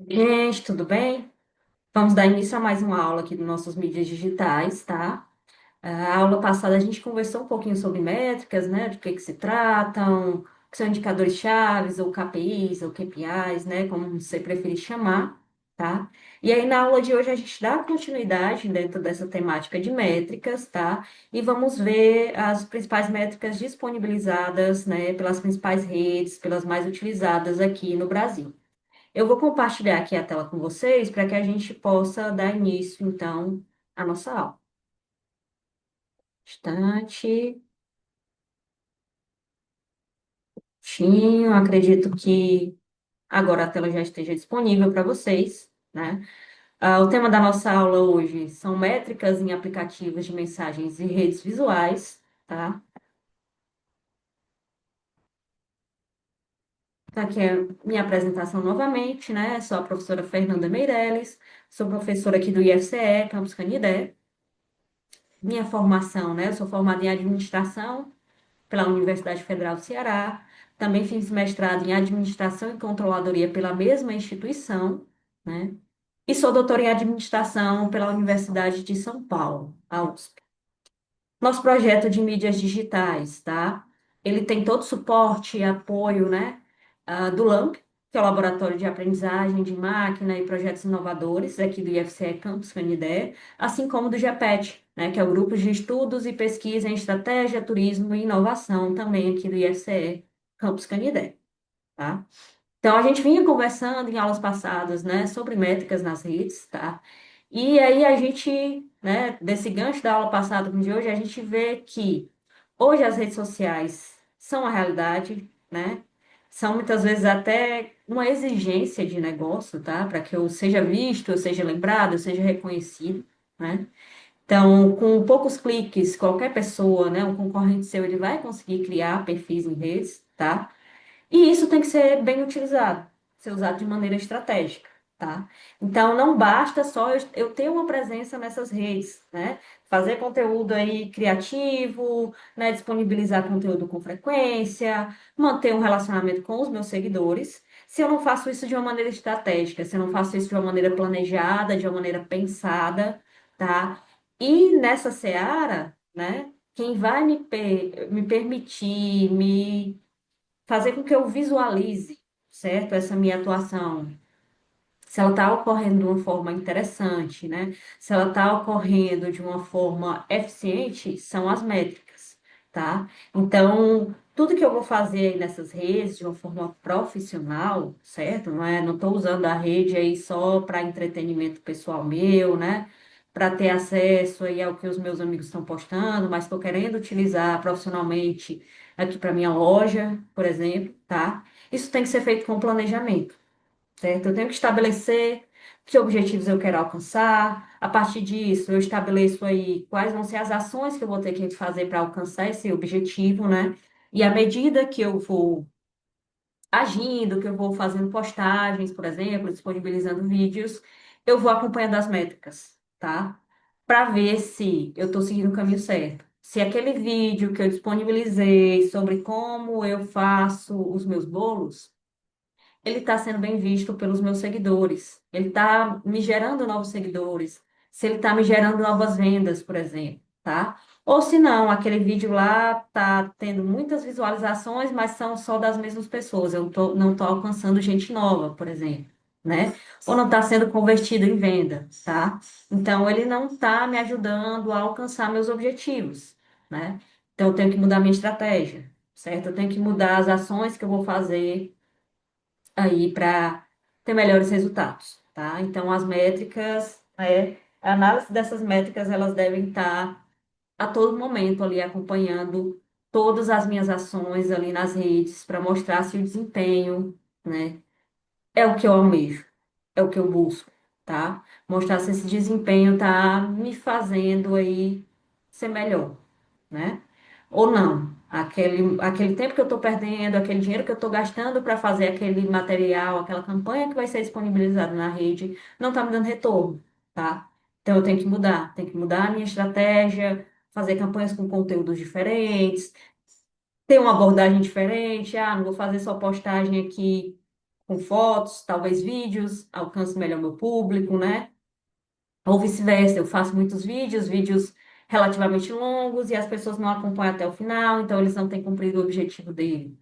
Gente, tudo bem? Vamos dar início a mais uma aula aqui dos nossos mídias digitais, tá? A aula passada a gente conversou um pouquinho sobre métricas, né? De que se tratam, que são indicadores chaves, ou KPIs, ou KPIs, né? Como você preferir chamar, tá? E aí na aula de hoje a gente dá continuidade dentro dessa temática de métricas, tá? E vamos ver as principais métricas disponibilizadas, né? Pelas principais redes, pelas mais utilizadas aqui no Brasil. Eu vou compartilhar aqui a tela com vocês para que a gente possa dar início, então, à nossa aula. Instante, acredito que agora a tela já esteja disponível para vocês, né? O tema da nossa aula hoje são métricas em aplicativos de mensagens e redes visuais, tá? Então, aqui é minha apresentação novamente, né? Sou a professora Fernanda Meirelles, sou professora aqui do IFCE, Campus Canidé. Minha formação, né? Eu sou formada em administração pela Universidade Federal do Ceará. Também fiz mestrado em Administração e Controladoria pela mesma instituição, né? E sou doutora em Administração pela Universidade de São Paulo, a USP. Nosso projeto de mídias digitais, tá? Ele tem todo o suporte e apoio, né, do LAMP, que é o Laboratório de Aprendizagem de Máquina e Projetos Inovadores, aqui do IFCE Campus Canidé, assim como do GEPET, né, que é o Grupo de Estudos e Pesquisa em Estratégia, Turismo e Inovação, também aqui do IFCE Campus Canidé, tá? Então, a gente vinha conversando em aulas passadas, né, sobre métricas nas redes, tá? E aí a gente, né, desse gancho da aula passada com de hoje, a gente vê que hoje as redes sociais são a realidade, né? São muitas vezes até uma exigência de negócio, tá? Para que eu seja visto, eu seja lembrado, eu seja reconhecido, né? Então, com poucos cliques, qualquer pessoa, né, um concorrente seu, ele vai conseguir criar perfis em redes, tá? E isso tem que ser bem utilizado, ser usado de maneira estratégica, tá? Então, não basta só eu ter uma presença nessas redes, né? Fazer conteúdo aí criativo, né? Disponibilizar conteúdo com frequência, manter um relacionamento com os meus seguidores. Se eu não faço isso de uma maneira estratégica, se eu não faço isso de uma maneira planejada, de uma maneira pensada, tá? E nessa seara, né? Quem vai me permitir, me fazer com que eu visualize, certo? Essa minha atuação. Se ela está ocorrendo de uma forma interessante, né? Se ela está ocorrendo de uma forma eficiente, são as métricas, tá? Então, tudo que eu vou fazer aí nessas redes de uma forma profissional, certo? Não estou usando a rede aí só para entretenimento pessoal meu, né? Para ter acesso aí ao que os meus amigos estão postando, mas estou querendo utilizar profissionalmente aqui para minha loja, por exemplo, tá? Isso tem que ser feito com planejamento, certo? Eu tenho que estabelecer que objetivos eu quero alcançar. A partir disso, eu estabeleço aí quais vão ser as ações que eu vou ter que fazer para alcançar esse objetivo, né? E à medida que eu vou agindo, que eu vou fazendo postagens, por exemplo, disponibilizando vídeos, eu vou acompanhando as métricas, tá? Para ver se eu estou seguindo o caminho certo. Se aquele vídeo que eu disponibilizei sobre como eu faço os meus bolos, ele está sendo bem visto pelos meus seguidores. Ele está me gerando novos seguidores. Se ele está me gerando novas vendas, por exemplo, tá? Ou se não, aquele vídeo lá tá tendo muitas visualizações, mas são só das mesmas pessoas. Não tô alcançando gente nova, por exemplo, né? Ou não está sendo convertido em venda, tá? Então, ele não está me ajudando a alcançar meus objetivos, né? Então, eu tenho que mudar minha estratégia, certo? Eu tenho que mudar as ações que eu vou fazer aí para ter melhores resultados, tá? Então, as métricas, a análise dessas métricas, elas devem estar a todo momento ali acompanhando todas as minhas ações ali nas redes para mostrar se o desempenho, né, é o que eu almejo, é o que eu busco, tá? Mostrar se esse desempenho tá me fazendo aí ser melhor, né? Ou não. Aquele tempo que eu estou perdendo, aquele dinheiro que eu estou gastando para fazer aquele material, aquela campanha que vai ser disponibilizada na rede, não está me dando retorno, tá? Então eu tenho que mudar a minha estratégia, fazer campanhas com conteúdos diferentes, ter uma abordagem diferente. Ah, não vou fazer só postagem aqui com fotos, talvez vídeos, alcance melhor meu público, né? Ou vice-versa, eu faço muitos vídeos, vídeos relativamente longos, e as pessoas não acompanham até o final, então eles não têm cumprido o objetivo dele,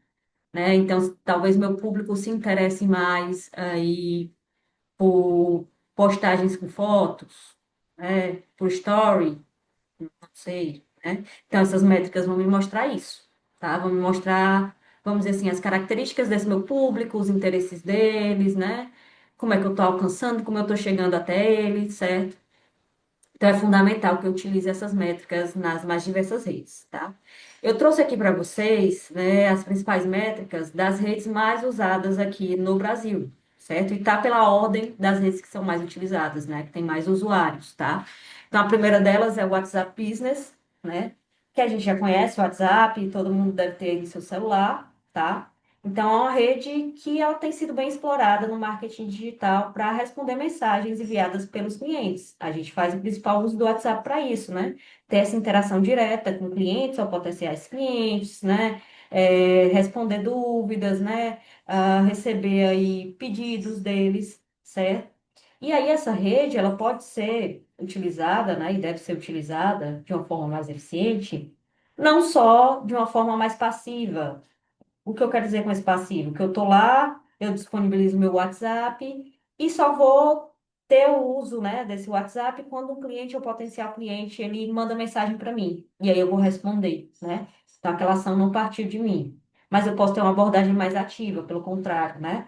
né? Então, talvez meu público se interesse mais aí por postagens com fotos, né? Por story, não sei, né? Então, essas métricas vão me mostrar isso, tá? Vão me mostrar, vamos dizer assim, as características desse meu público, os interesses deles, né? Como é que eu estou alcançando, como eu estou chegando até eles, certo? Então, é fundamental que eu utilize essas métricas nas mais diversas redes, tá? Eu trouxe aqui para vocês, né, as principais métricas das redes mais usadas aqui no Brasil, certo? E tá pela ordem das redes que são mais utilizadas, né, que tem mais usuários, tá? Então, a primeira delas é o WhatsApp Business, né? Que a gente já conhece o WhatsApp, todo mundo deve ter aí no seu celular, tá? Então, é uma rede que ela tem sido bem explorada no marketing digital para responder mensagens enviadas pelos clientes. A gente faz o principal uso do WhatsApp para isso, né? Ter essa interação direta com clientes ou potenciais clientes, né? Responder dúvidas, né? Receber aí pedidos deles, certo? E aí essa rede, ela pode ser utilizada, né? E deve ser utilizada de uma forma mais eficiente, não só de uma forma mais passiva. O que eu quero dizer com esse passivo? Que eu estou lá, eu disponibilizo meu WhatsApp e só vou ter o uso, né, desse WhatsApp quando um cliente ou potencial cliente ele manda mensagem para mim. E aí eu vou responder, né? Então aquela ação não partiu de mim. Mas eu posso ter uma abordagem mais ativa, pelo contrário, né?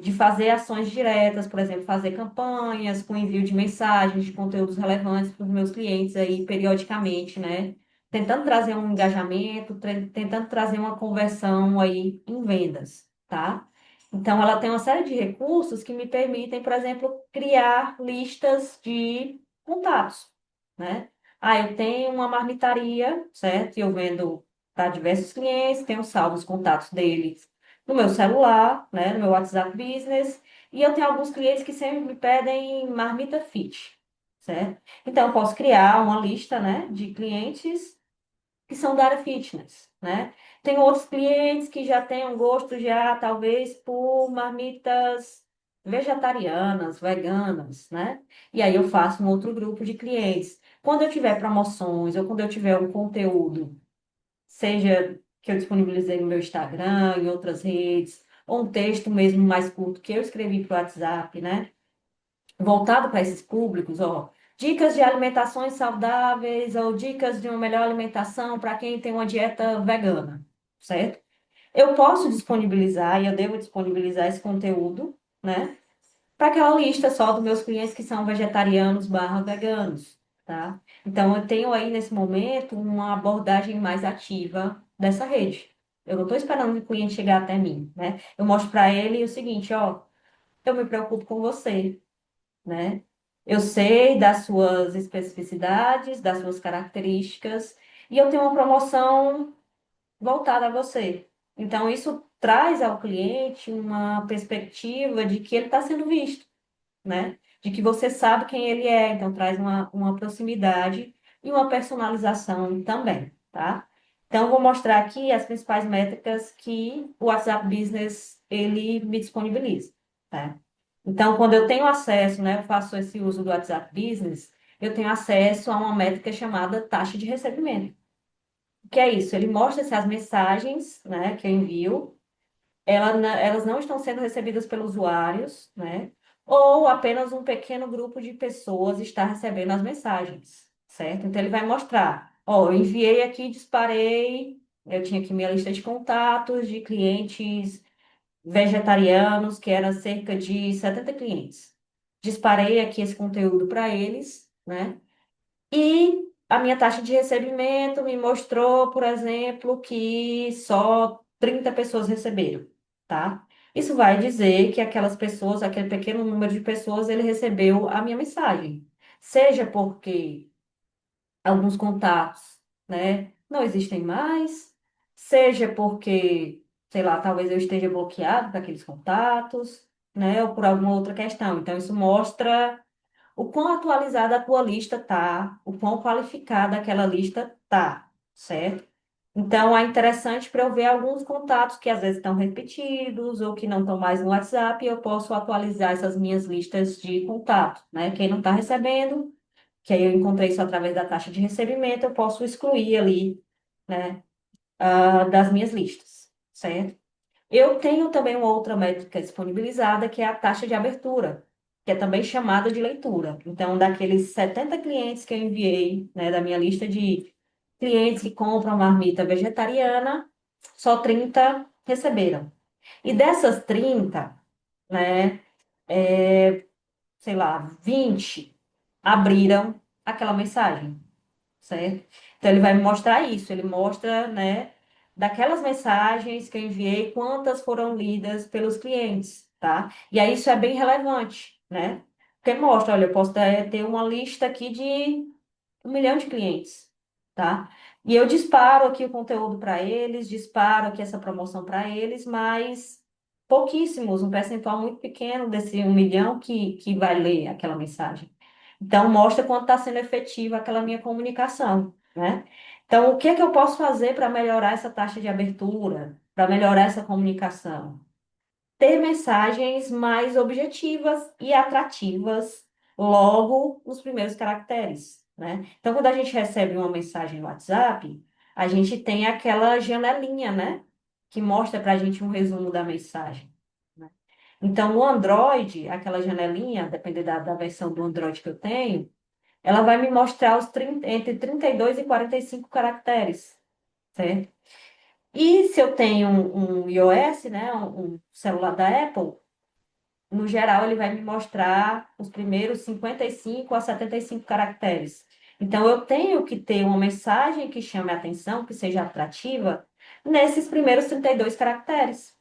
De fazer ações diretas, por exemplo, fazer campanhas com envio de mensagens, de conteúdos relevantes para os meus clientes aí periodicamente, né? Tentando trazer um engajamento, tentando trazer uma conversão aí em vendas, tá? Então, ela tem uma série de recursos que me permitem, por exemplo, criar listas de contatos, né? Ah, eu tenho uma marmitaria, certo? E eu vendo para diversos clientes, tenho salvo os contatos deles no meu celular, né? No meu WhatsApp Business, e eu tenho alguns clientes que sempre me pedem marmita fit, certo? Então, eu posso criar uma lista, né, de clientes que são da área fitness, né? Tem outros clientes que já têm um gosto já, talvez, por marmitas vegetarianas, veganas, né? E aí eu faço um outro grupo de clientes. Quando eu tiver promoções ou quando eu tiver um conteúdo, seja que eu disponibilizei no meu Instagram, em outras redes, ou um texto mesmo mais curto que eu escrevi para o WhatsApp, né? Voltado para esses públicos, ó, dicas de alimentações saudáveis ou dicas de uma melhor alimentação para quem tem uma dieta vegana, certo? Eu posso disponibilizar e eu devo disponibilizar esse conteúdo, né, para aquela lista só dos meus clientes que são vegetarianos barra veganos, tá? Então, eu tenho aí nesse momento uma abordagem mais ativa dessa rede. Eu não estou esperando o cliente chegar até mim, né? Eu mostro para ele o seguinte, ó, eu me preocupo com você, né? Eu sei das suas especificidades, das suas características, e eu tenho uma promoção voltada a você. Então, isso traz ao cliente uma perspectiva de que ele está sendo visto, né? De que você sabe quem ele é, então traz uma proximidade e uma personalização também, tá? Então, eu vou mostrar aqui as principais métricas que o WhatsApp Business ele me disponibiliza, tá? Então, quando eu tenho acesso, né, eu faço esse uso do WhatsApp Business, eu tenho acesso a uma métrica chamada taxa de recebimento. O que é isso? Ele mostra se as mensagens, né, que eu envio elas não estão sendo recebidas pelos usuários, né? Ou apenas um pequeno grupo de pessoas está recebendo as mensagens, certo? Então ele vai mostrar, ó, eu enviei aqui, disparei, eu tinha aqui minha lista de contatos de clientes vegetarianos, que era cerca de 70 clientes. Disparei aqui esse conteúdo para eles, né? E a minha taxa de recebimento me mostrou, por exemplo, que só 30 pessoas receberam, tá? Isso vai dizer que aquelas pessoas, aquele pequeno número de pessoas, ele recebeu a minha mensagem. Seja porque alguns contatos, né, não existem mais, seja porque, sei lá, talvez eu esteja bloqueado para aqueles contatos, né, ou por alguma outra questão. Então, isso mostra o quão atualizada a tua lista tá, o quão qualificada aquela lista tá, certo? Então, é interessante para eu ver alguns contatos que às vezes estão repetidos ou que não estão mais no WhatsApp, e eu posso atualizar essas minhas listas de contato, né? Quem não está recebendo, que aí eu encontrei isso através da taxa de recebimento, eu posso excluir ali, né, das minhas listas, certo? Eu tenho também uma outra métrica disponibilizada, que é a taxa de abertura, que é também chamada de leitura. Então, daqueles 70 clientes que eu enviei, né, da minha lista de clientes que compram marmita vegetariana, só 30 receberam. E dessas 30, né, sei lá, 20 abriram aquela mensagem, certo? Então ele vai me mostrar isso, ele mostra, né, daquelas mensagens que eu enviei, quantas foram lidas pelos clientes, tá? E aí isso é bem relevante, né? Porque mostra, olha, eu posso ter uma lista aqui de 1 milhão de clientes, tá? E eu disparo aqui o conteúdo para eles, disparo aqui essa promoção para eles, mas pouquíssimos, um percentual muito pequeno desse 1 milhão que vai ler aquela mensagem. Então, mostra quanto está sendo efetiva aquela minha comunicação, né? Então, o que é que eu posso fazer para melhorar essa taxa de abertura, para melhorar essa comunicação? Ter mensagens mais objetivas e atrativas logo nos primeiros caracteres, né? Então, quando a gente recebe uma mensagem no WhatsApp, a gente tem aquela janelinha, né? Que mostra para a gente um resumo da mensagem, né? Então, no Android, aquela janelinha, dependendo da versão do Android que eu tenho, ela vai me mostrar os 30, entre 32 e 45 caracteres, certo? E se eu tenho um iOS, né, um celular da Apple, no geral, ele vai me mostrar os primeiros 55 a 75 caracteres. Então, eu tenho que ter uma mensagem que chame a atenção, que seja atrativa, nesses primeiros 32 caracteres.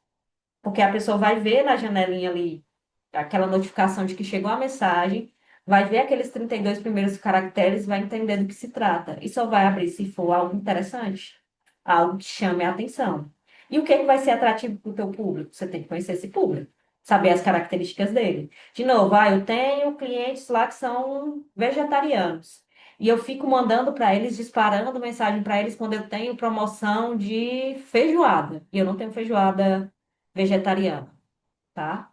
Porque a pessoa vai ver na janelinha ali aquela notificação de que chegou a mensagem, vai ver aqueles 32 primeiros caracteres, vai entender do que se trata. E só vai abrir se for algo interessante, algo que chame a atenção. E o que é que vai ser atrativo para o teu público? Você tem que conhecer esse público, saber as características dele. De novo, eu tenho clientes lá que são vegetarianos. E eu fico mandando para eles, disparando mensagem para eles quando eu tenho promoção de feijoada. E eu não tenho feijoada vegetariana, tá?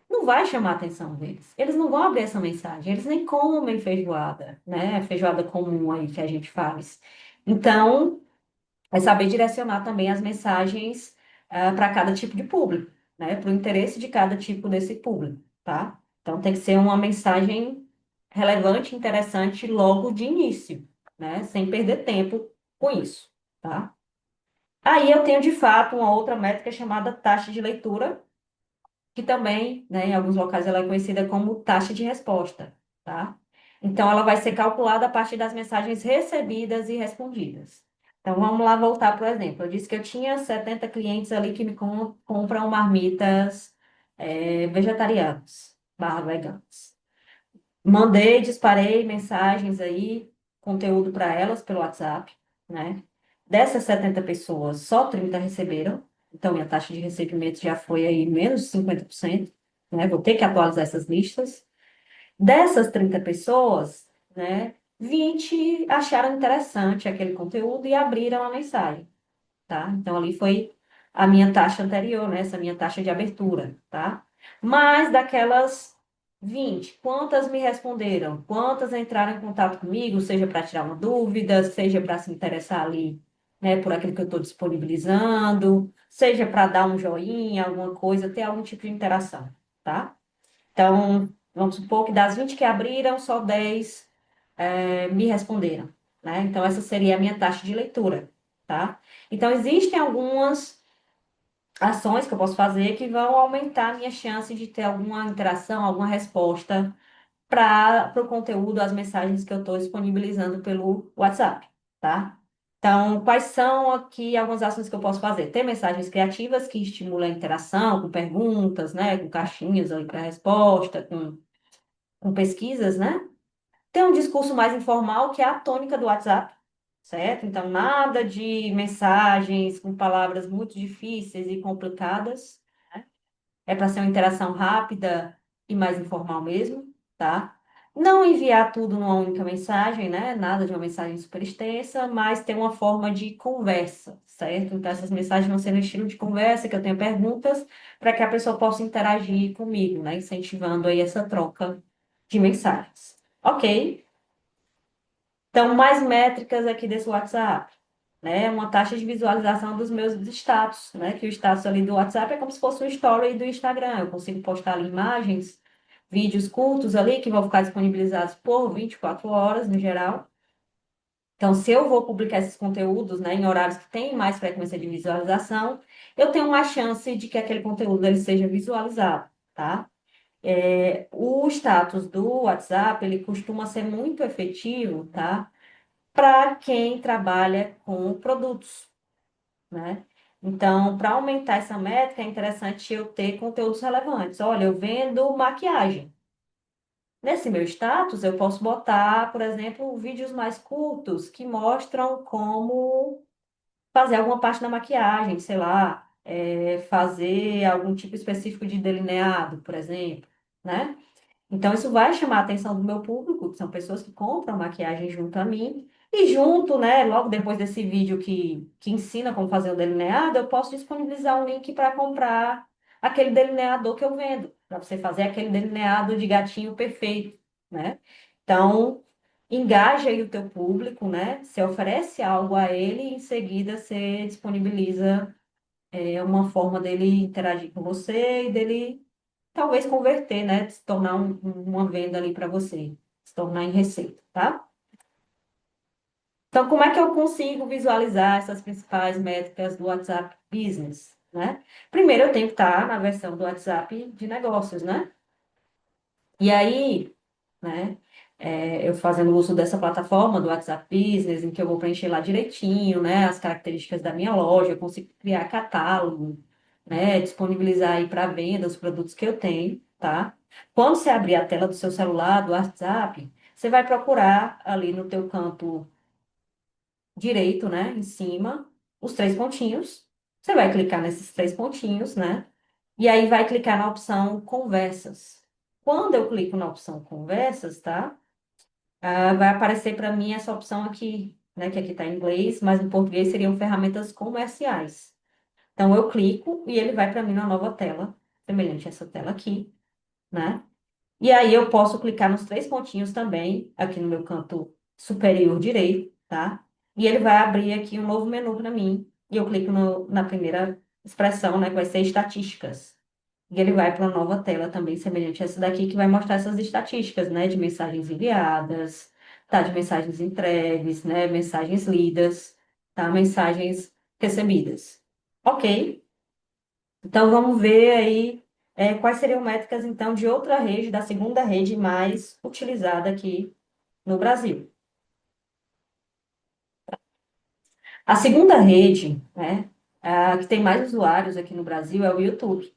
Não vai chamar a atenção deles. Eles não vão abrir essa mensagem, eles nem comem feijoada, né? Feijoada comum aí que a gente faz. Então, é saber direcionar também as mensagens para cada tipo de público, né? Para o interesse de cada tipo desse público, tá? Então, tem que ser uma mensagem relevante, interessante logo de início, né? Sem perder tempo com isso, tá? Aí eu tenho de fato uma outra métrica chamada taxa de leitura, que também, né, em alguns locais ela é conhecida como taxa de resposta, tá? Então, ela vai ser calculada a partir das mensagens recebidas e respondidas. Então, vamos lá voltar para o exemplo. Eu disse que eu tinha 70 clientes ali que me compram marmitas vegetarianas, barra veganas. Mandei, disparei mensagens aí, conteúdo para elas pelo WhatsApp, né? Dessas 70 pessoas, só 30 receberam. Então, minha taxa de recebimento já foi aí menos de 50%, né? Vou ter que atualizar essas listas. Dessas 30 pessoas, né? 20 acharam interessante aquele conteúdo e abriram a mensagem, tá? Então, ali foi a minha taxa anterior, né? Essa minha taxa de abertura, tá? Mas daquelas 20, quantas me responderam? Quantas entraram em contato comigo, seja para tirar uma dúvida, seja para se interessar ali, né, por aquilo que eu estou disponibilizando, seja para dar um joinha, alguma coisa, ter algum tipo de interação, tá? Então, vamos supor que das 20 que abriram, só 10 me responderam, né? Então, essa seria a minha taxa de leitura, tá? Então, existem algumas ações que eu posso fazer que vão aumentar a minha chance de ter alguma interação, alguma resposta para o conteúdo, as mensagens que eu estou disponibilizando pelo WhatsApp, tá? Então, quais são aqui algumas ações que eu posso fazer? Ter mensagens criativas que estimulam a interação, com perguntas, né? Com caixinhas aí para resposta, com pesquisas, né? Tem um discurso mais informal, que é a tônica do WhatsApp, certo? Então, nada de mensagens com palavras muito difíceis e complicadas, né? É para ser uma interação rápida e mais informal mesmo, tá? Não enviar tudo numa única mensagem, né? Nada de uma mensagem super extensa, mas ter uma forma de conversa, certo? Então, essas mensagens vão ser no estilo de conversa, que eu tenha perguntas, para que a pessoa possa interagir comigo, né? Incentivando aí essa troca de mensagens. Ok? Então, mais métricas aqui desse WhatsApp, né? Uma taxa de visualização dos meus status, né? Que o status ali do WhatsApp é como se fosse um story do Instagram. Eu consigo postar ali imagens, vídeos curtos ali que vão ficar disponibilizados por 24 horas no geral. Então, se eu vou publicar esses conteúdos, né, em horários que têm mais frequência de visualização, eu tenho uma chance de que aquele conteúdo ele seja visualizado, tá? O status do WhatsApp, ele costuma ser muito efetivo, tá? Para quem trabalha com produtos, né? Então, para aumentar essa métrica, é interessante eu ter conteúdos relevantes. Olha, eu vendo maquiagem. Nesse meu status, eu posso botar, por exemplo, vídeos mais curtos que mostram como fazer alguma parte da maquiagem, sei lá, fazer algum tipo específico de delineado, por exemplo, né? Então, isso vai chamar a atenção do meu público, que são pessoas que compram maquiagem junto a mim. E junto, né, logo depois desse vídeo que ensina como fazer o delineado, eu posso disponibilizar um link para comprar aquele delineador que eu vendo, para você fazer aquele delineado de gatinho perfeito, né? Então, engaja aí o teu público, né? Você oferece algo a ele e em seguida você disponibiliza uma forma dele interagir com você e dele talvez converter, né? Se tornar uma venda ali para você, se tornar em receita, tá? Então, como é que eu consigo visualizar essas principais métricas do WhatsApp Business, né? Primeiro, eu tenho que estar na versão do WhatsApp de negócios, né? E aí, né? Eu fazendo uso dessa plataforma do WhatsApp Business, em que eu vou preencher lá direitinho, né? As características da minha loja, eu consigo criar catálogo, né? Disponibilizar aí para venda os produtos que eu tenho, tá? Quando você abrir a tela do seu celular, do WhatsApp, você vai procurar ali no teu canto direito, né? Em cima, os três pontinhos. Você vai clicar nesses três pontinhos, né? E aí vai clicar na opção Conversas. Quando eu clico na opção Conversas, tá? Vai aparecer para mim essa opção aqui, né? Que aqui está em inglês, mas em português seriam ferramentas comerciais. Então eu clico e ele vai para mim na nova tela, semelhante a essa tela aqui, né? E aí eu posso clicar nos três pontinhos também, aqui no meu canto superior direito, tá? E ele vai abrir aqui um novo menu para mim. E eu clico na primeira expressão, né? Que vai ser estatísticas. E ele vai para uma nova tela também, semelhante a essa daqui, que vai mostrar essas estatísticas, né? De mensagens enviadas, tá? De mensagens entregues, né? Mensagens lidas, tá? Mensagens recebidas. Ok? Então, vamos ver aí quais seriam métricas, então, de outra rede, da segunda rede mais utilizada aqui no Brasil. A segunda rede, né? A que tem mais usuários aqui no Brasil é o YouTube.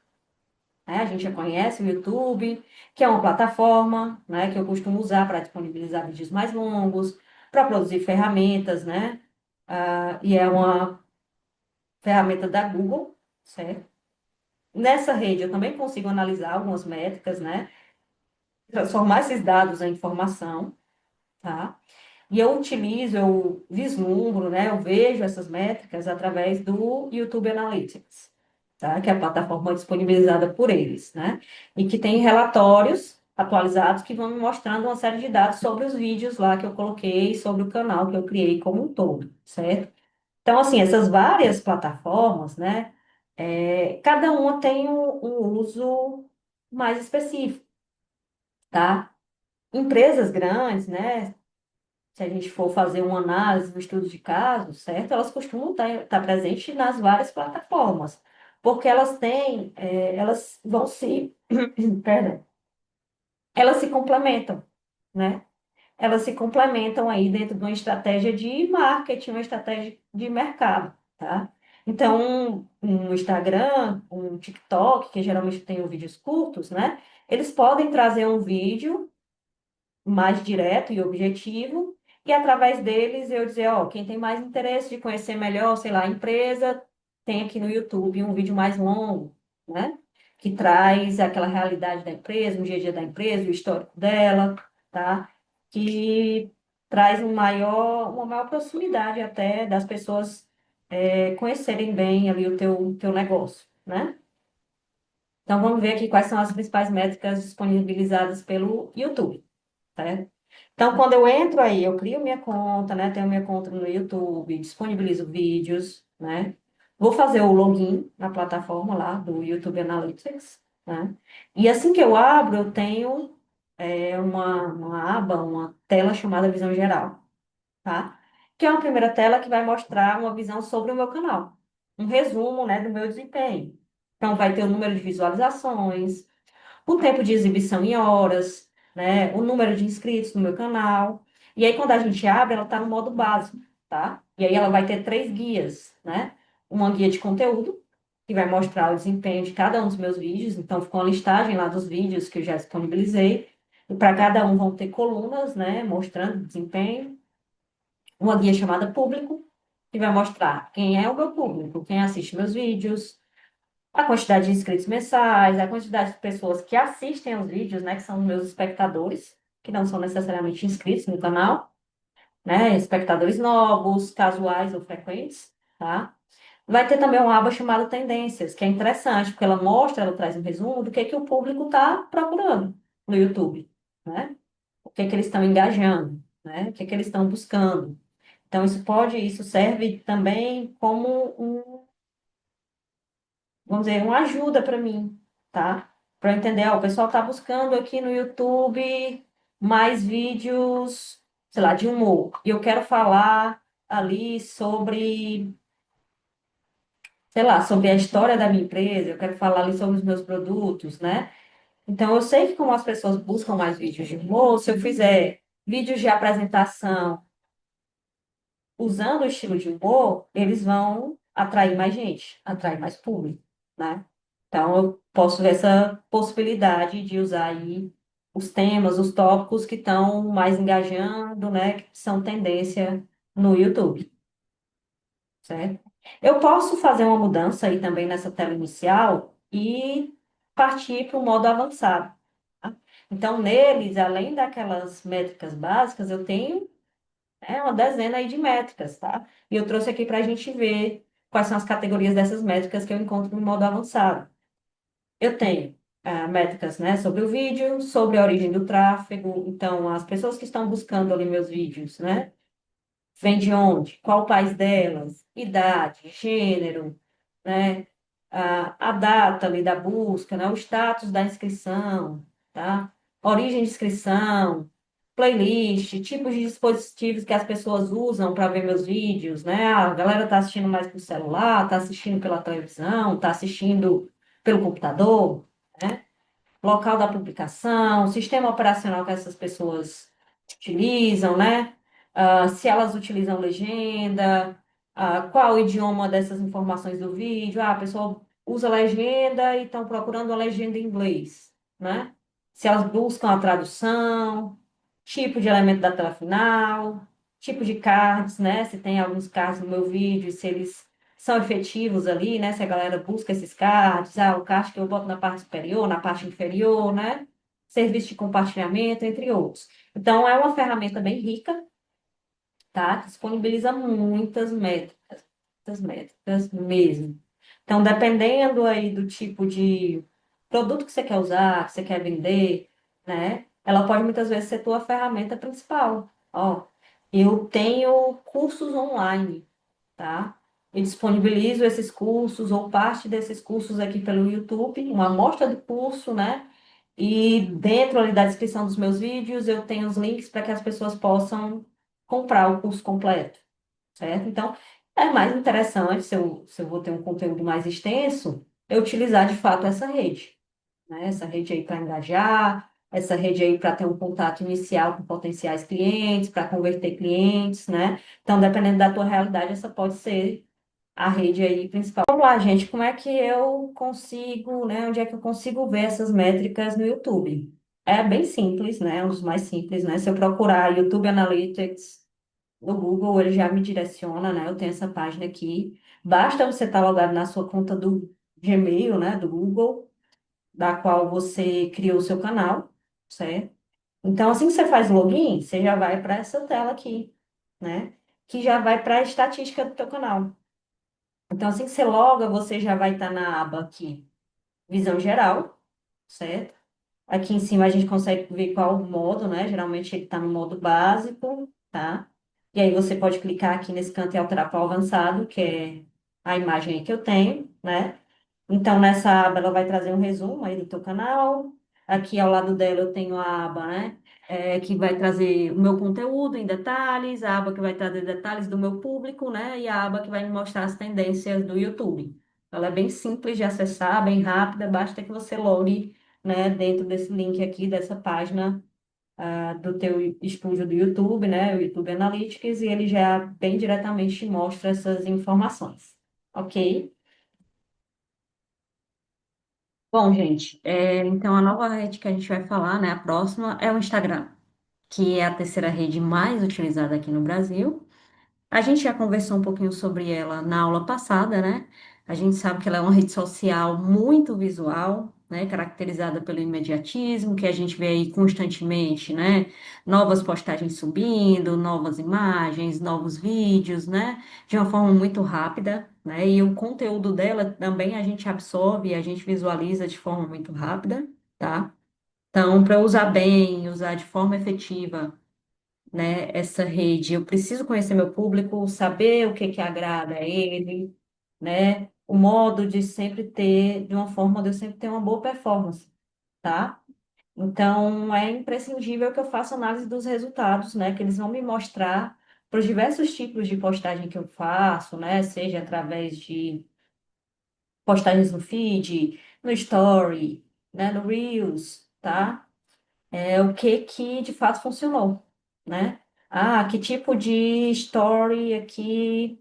Né? A gente já conhece o YouTube, que é uma plataforma, né, que eu costumo usar para disponibilizar vídeos mais longos, para produzir ferramentas, né? E é uma ferramenta da Google, certo? Nessa rede eu também consigo analisar algumas métricas, né? Transformar esses dados em informação, tá? E eu utilizo, eu vislumbro, né? Eu vejo essas métricas através do YouTube Analytics, tá? Que é a plataforma disponibilizada por eles, né? E que tem relatórios atualizados que vão me mostrando uma série de dados sobre os vídeos lá que eu coloquei, sobre o canal que eu criei como um todo, certo? Então, assim, essas várias plataformas, né? Cada uma tem um uso mais específico, tá? Empresas grandes, né? Se a gente for fazer uma análise, um estudo de caso, certo? Elas costumam estar presentes nas várias plataformas, porque elas têm, elas vão se, perdão, elas se complementam, né? Elas se complementam aí dentro de uma estratégia de marketing, uma estratégia de mercado, tá? Então, um Instagram, um TikTok, que geralmente tem os vídeos curtos, né? Eles podem trazer um vídeo mais direto e objetivo, e através deles eu dizer, ó, quem tem mais interesse de conhecer melhor, sei lá, a empresa, tem aqui no YouTube um vídeo mais longo, né? Que traz aquela realidade da empresa, o dia a dia da empresa, o histórico dela. tá? Que traz uma maior proximidade até das pessoas conhecerem bem ali o teu negócio, né? Então, vamos ver aqui quais são as principais métricas disponibilizadas pelo YouTube, certo? Então, quando eu entro aí, eu crio minha conta, né? Tenho minha conta no YouTube, disponibilizo vídeos, né? Vou fazer o login na plataforma lá do YouTube Analytics, né? E assim que eu abro, eu tenho uma aba, uma tela chamada Visão Geral, tá? Que é uma primeira tela que vai mostrar uma visão sobre o meu canal, um resumo, né, do meu desempenho. Então, vai ter o número de visualizações, o tempo de exibição em horas, né? O número de inscritos no meu canal. E aí, quando a gente abre, ela está no modo básico, tá? E aí ela vai ter três guias, né? Uma guia de conteúdo, que vai mostrar o desempenho de cada um dos meus vídeos. Então, ficou uma listagem lá dos vídeos que eu já disponibilizei. E para cada um vão ter colunas, né? Mostrando o desempenho. Uma guia chamada público, que vai mostrar quem é o meu público, quem assiste meus vídeos, a quantidade de inscritos mensais, a quantidade de pessoas que assistem aos vídeos, né, que são meus espectadores, que não são necessariamente inscritos no canal, né, espectadores novos, casuais ou frequentes, tá? Vai ter também uma aba chamada Tendências, que é interessante, porque ela traz um resumo do que o público está procurando no YouTube, né? O que que eles estão engajando, né? O que que eles estão buscando. Então, isso serve também como vamos dizer, uma ajuda para mim, tá? Para eu entender, ó, o pessoal tá buscando aqui no YouTube mais vídeos, sei lá, de humor. E eu quero falar ali sobre, sei lá, sobre a história da minha empresa, eu quero falar ali sobre os meus produtos, né? Então, eu sei que como as pessoas buscam mais vídeos de humor, se eu fizer vídeos de apresentação usando o estilo de humor, eles vão atrair mais gente, atrair mais público, né? Então, eu posso ver essa possibilidade de usar aí os temas, os tópicos que estão mais engajando, né? Que são tendência no YouTube, certo? Eu posso fazer uma mudança aí também nessa tela inicial e partir para o modo avançado, tá? Então, neles, além daquelas métricas básicas, eu tenho uma dezena aí de métricas, tá? E eu trouxe aqui para a gente ver quais são as categorias dessas métricas que eu encontro no modo avançado. Eu tenho métricas, né, sobre o vídeo, sobre a origem do tráfego. Então, as pessoas que estão buscando ali meus vídeos, né? Vem de onde? Qual o país delas? Idade, gênero, né? A data ali da busca, né? O status da inscrição, tá? Origem de inscrição, playlist, tipos de dispositivos que as pessoas usam para ver meus vídeos, né? A galera tá assistindo mais pelo celular, tá assistindo pela televisão, tá assistindo pelo computador, né? Local da publicação, sistema operacional que essas pessoas utilizam, né? Se elas utilizam legenda, qual o idioma dessas informações do vídeo. A pessoa usa legenda e estão procurando a legenda em inglês, né? Se elas buscam a tradução, tipo de elemento da tela final, tipo de cards, né? Se tem alguns cards no meu vídeo, se eles são efetivos ali, né? Se a galera busca esses cards, o card que eu boto na parte superior, na parte inferior, né? Serviço de compartilhamento, entre outros. Então, é uma ferramenta bem rica, tá? Que disponibiliza muitas métricas mesmo. Então, dependendo aí do tipo de produto que você quer usar, que você quer vender, né? Ela pode muitas vezes ser tua ferramenta principal. Ó, eu tenho cursos online, tá? Eu disponibilizo esses cursos ou parte desses cursos aqui pelo YouTube, uma amostra do curso, né? E dentro ali da descrição dos meus vídeos, eu tenho os links para que as pessoas possam comprar o curso completo, certo? Então, é mais interessante, se eu vou ter um conteúdo mais extenso, eu utilizar de fato essa rede, né? Essa rede aí para engajar, essa rede aí para ter um contato inicial com potenciais clientes, para converter clientes, né? Então, dependendo da tua realidade, essa pode ser a rede aí principal. Vamos lá, gente, como é que eu consigo, né? Onde é que eu consigo ver essas métricas no YouTube? É bem simples, né? É um dos mais simples, né? Se eu procurar YouTube Analytics no Google, ele já me direciona, né? Eu tenho essa página aqui. Basta você estar logado na sua conta do Gmail, né? Do Google, da qual você criou o seu canal, certo? Então, assim que você faz o login, você já vai para essa tela aqui, né? Que já vai para a estatística do teu canal. Então, assim que você loga, você já vai estar na aba aqui, visão geral, certo? Aqui em cima a gente consegue ver qual o modo, né? Geralmente ele está no modo básico, tá? E aí você pode clicar aqui nesse canto e alterar para o avançado, que é a imagem aí que eu tenho, né? Então, nessa aba, ela vai trazer um resumo aí do teu canal. Aqui ao lado dela eu tenho a aba, né? Que vai trazer o meu conteúdo em detalhes, a aba que vai trazer detalhes do meu público, né? E a aba que vai me mostrar as tendências do YouTube. Ela é bem simples de acessar, bem rápida, basta que você logue, né, dentro desse link aqui, dessa página, do teu estúdio do YouTube, né? O YouTube Analytics, e ele já bem diretamente te mostra essas informações. Ok? Bom, gente, então a nova rede que a gente vai falar, né, a próxima, é o Instagram, que é a terceira rede mais utilizada aqui no Brasil. A gente já conversou um pouquinho sobre ela na aula passada, né? A gente sabe que ela é uma rede social muito visual, né? Caracterizada pelo imediatismo, que a gente vê aí constantemente, né? Novas postagens subindo, novas imagens, novos vídeos, né? De uma forma muito rápida, né? E o conteúdo dela também a gente absorve, e a gente visualiza de forma muito rápida, tá? Então, para usar bem, usar de forma efetiva, né, essa rede. Eu preciso conhecer meu público, saber o que que agrada a ele, né? O modo de sempre ter, de uma forma de eu sempre ter uma boa performance, tá? Então, é imprescindível que eu faça análise dos resultados, né? Que eles vão me mostrar para os diversos tipos de postagem que eu faço, né? Seja através de postagens no feed, no story, né? No Reels, tá? O que que de fato funcionou, né? Ah, que tipo de story aqui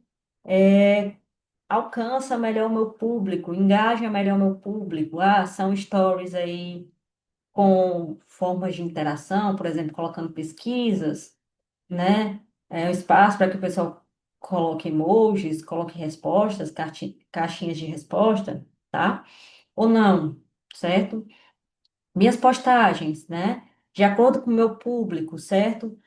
alcança melhor o meu público, engaja melhor o meu público. Ah, são stories aí com formas de interação, por exemplo, colocando pesquisas, né? Um espaço para que o pessoal coloque emojis, coloque respostas, caixinhas de resposta, tá? Ou não, certo? Minhas postagens, né? De acordo com o meu público, certo?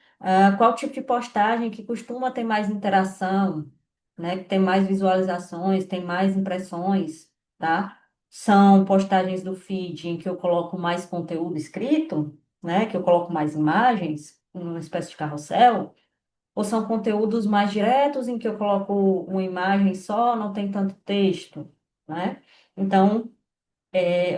Qual tipo de postagem que costuma ter mais interação, né? Que tem mais visualizações, tem mais impressões, tá? São postagens do feed em que eu coloco mais conteúdo escrito, né? Que eu coloco mais imagens, uma espécie de carrossel, ou são conteúdos mais diretos em que eu coloco uma imagem só, não tem tanto texto, né? Então,